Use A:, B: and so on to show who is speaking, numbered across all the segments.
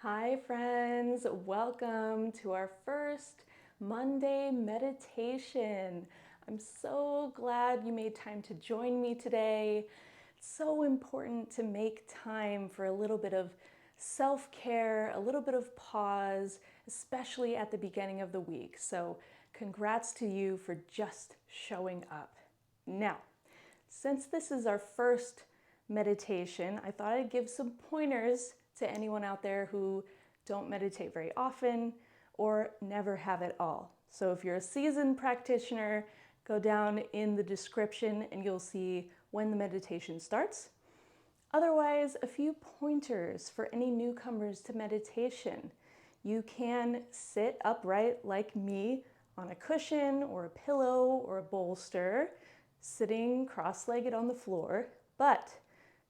A: Hi, friends. Welcome to our first Monday meditation. I'm so glad you made time to join me today. It's so important to make time for a little bit of self-care, a little bit of pause, especially at the beginning of the week. So, congrats to you for just showing up. Now, since this is our first meditation, I thought I'd give some pointers to anyone out there who don't meditate very often or never have at all. So if you're a seasoned practitioner, go down in the description and you'll see when the meditation starts. Otherwise, a few pointers for any newcomers to meditation. You can sit upright like me on a cushion or a pillow or a bolster, sitting cross-legged on the floor, but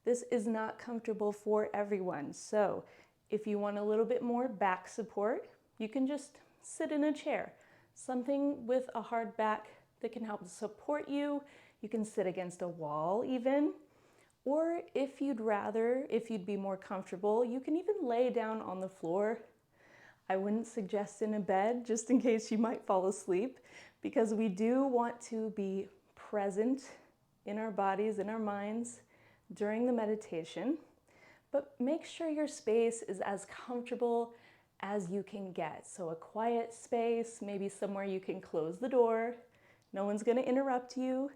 A: this is not comfortable for everyone. So if you want a little bit more back support, you can just sit in a chair, something with a hard back that can help support you. You can sit against a wall even. Or if you'd be more comfortable, you can even lay down on the floor. I wouldn't suggest in a bed just in case you might fall asleep, because we do want to be present in our bodies, in our minds during the meditation. But make sure your space is as comfortable as you can get. So a quiet space, maybe somewhere you can close the door. No one's going to interrupt you.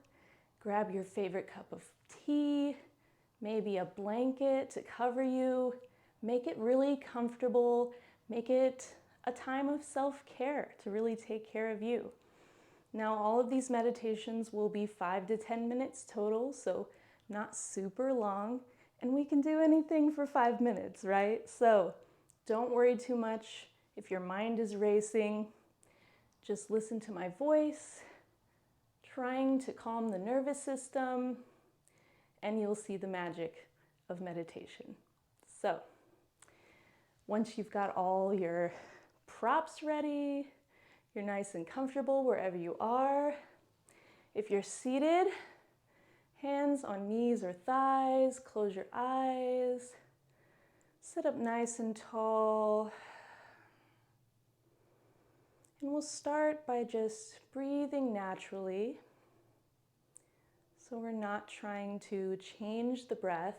A: Grab your favorite cup of tea, maybe a blanket to cover you. Make it really comfortable. Make it a time of self-care to really take care of you. Now, all of these meditations will be 5 to 10 minutes total, so not super long, and we can do anything for 5 minutes, right? So don't worry too much if your mind is racing. Just listen to my voice, trying to calm the nervous system, and you'll see the magic of meditation. So once you've got all your props ready, you're nice and comfortable wherever you are. If you're seated, hands on knees or thighs, close your eyes, sit up nice and tall. And we'll start by just breathing naturally. So we're not trying to change the breath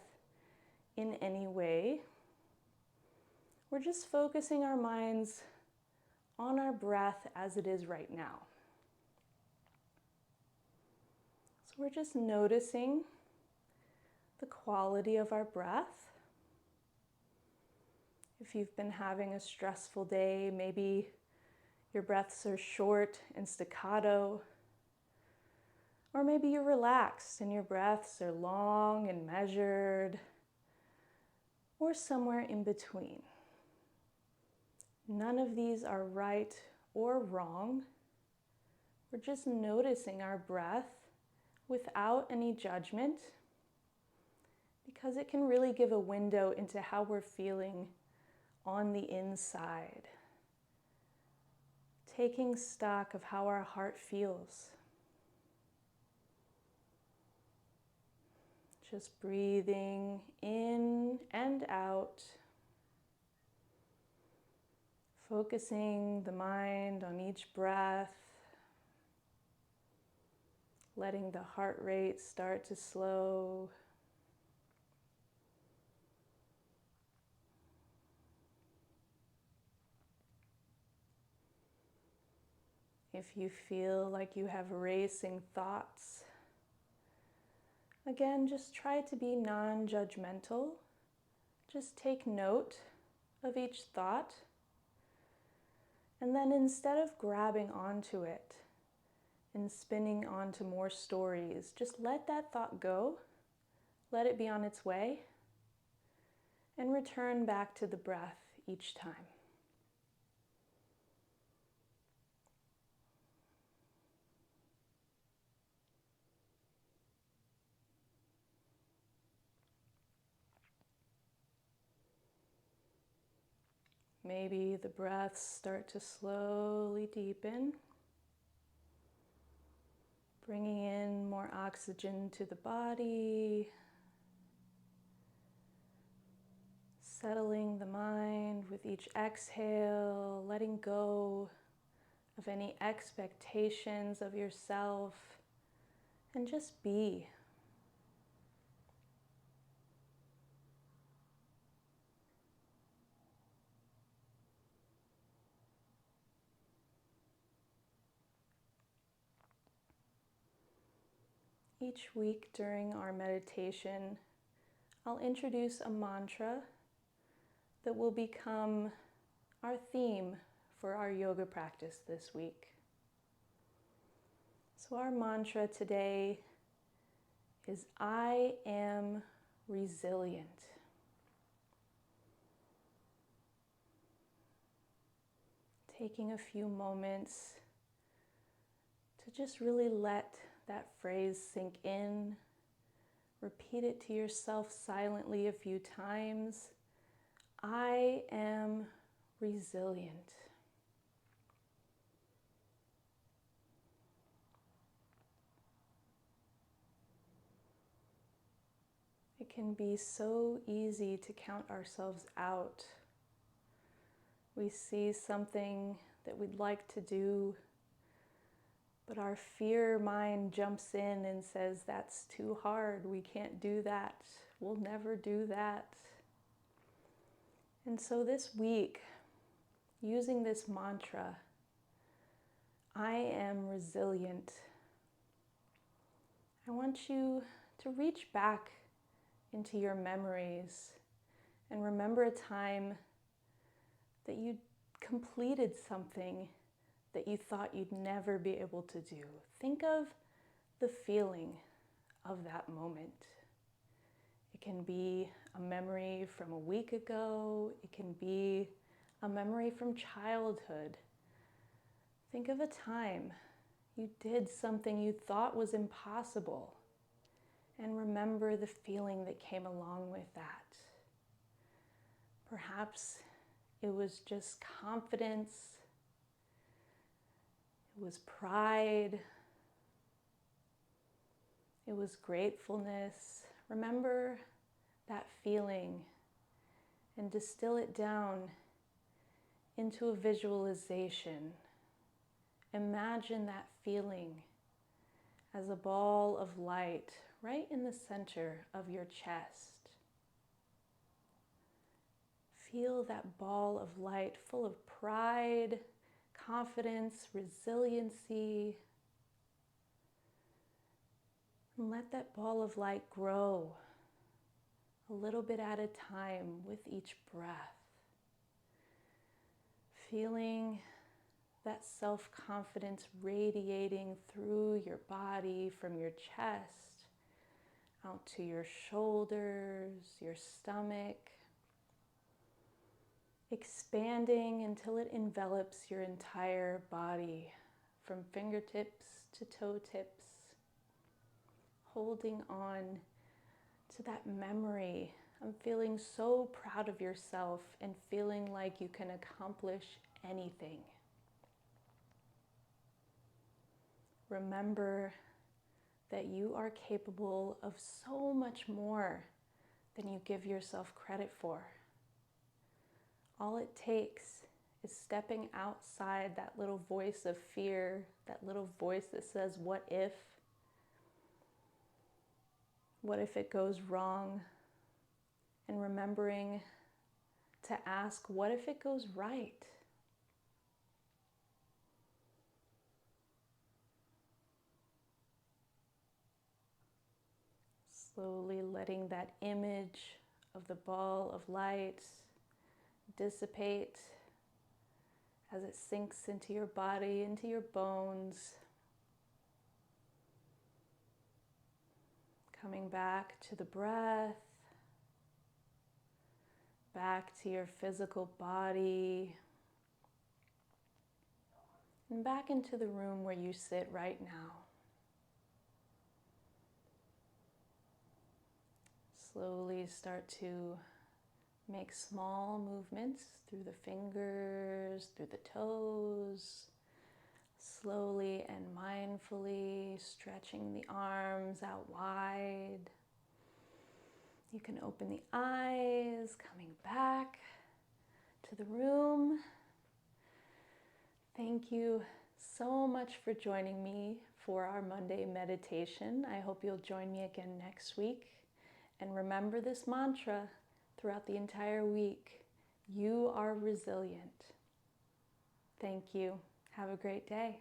A: in any way. We're just focusing our minds on our breath as it is right now. So we're just noticing the quality of our breath. If you've been having a stressful day, maybe your breaths are short and staccato, or maybe you're relaxed and your breaths are long and measured, or somewhere in between. None of these are right or wrong. We're just noticing our breath without any judgment, because it can really give a window into how we're feeling on the inside. Taking stock of how our heart feels. Just breathing in and out. Focusing the mind on each breath. Letting the heart rate start to slow. If you feel like you have racing thoughts, again, just try to be non-judgmental. Just take note of each thought. And then instead of grabbing onto it and spinning onto more stories, just let that thought go. Let it be on its way. And return back to the breath each time. Maybe the breaths start to slowly deepen, bringing in more oxygen to the body, settling the mind with each each exhale, letting go of any expectations of yourself, and just be. Each week during our meditation, I'll introduce a mantra that will become our theme for our yoga practice this week. So our mantra today is I am resilient. Taking a few moments to just really let that phrase sink in. Repeat it to yourself silently a few times. I am resilient. It can be so easy to count ourselves out. We see something that we'd like to do, but our fear mind jumps in and says, that's too hard, we can't do that, we'll never do that. And so this week, using this mantra, I am resilient, I want you to reach back into your memories and remember a time that you completed something that you thought you'd never be able to do. Think of the feeling of that moment. It can be a memory from a week ago. It can be a memory from childhood. Think of a time you did something you thought was impossible, and remember the feeling that came along with that. Perhaps it was just confidence, it was pride, it was gratefulness. Remember that feeling and distill it down into a visualization. Imagine that feeling as a ball of light right in the center of your chest. Feel that ball of light full of pride, confidence, resiliency. And let that ball of light grow a little bit at a time with each breath. Feeling that self-confidence radiating through your body from your chest out to your shoulders, your stomach, expanding until it envelops your entire body from fingertips to toe tips, holding on to that memory. I'm feeling so proud of yourself and feeling like you can accomplish anything. Remember that you are capable of so much more than you give yourself credit for. All it takes is stepping outside that little voice of fear, that little voice that says, what if? What if it goes wrong? And remembering to ask, what if it goes right? Slowly letting that image of the ball of light dissipate as it sinks into your body, into your bones. Coming back to the breath, back to your physical body, and back into the room where you sit right now. Slowly start to make small movements through the fingers, through the toes. Slowly and mindfully stretching the arms out wide. You can open the eyes, coming back to the room. Thank you so much for joining me for our Monday meditation. I hope you'll join me again next week. And remember this mantra throughout the entire week: you are resilient. Thank you. Have a great day.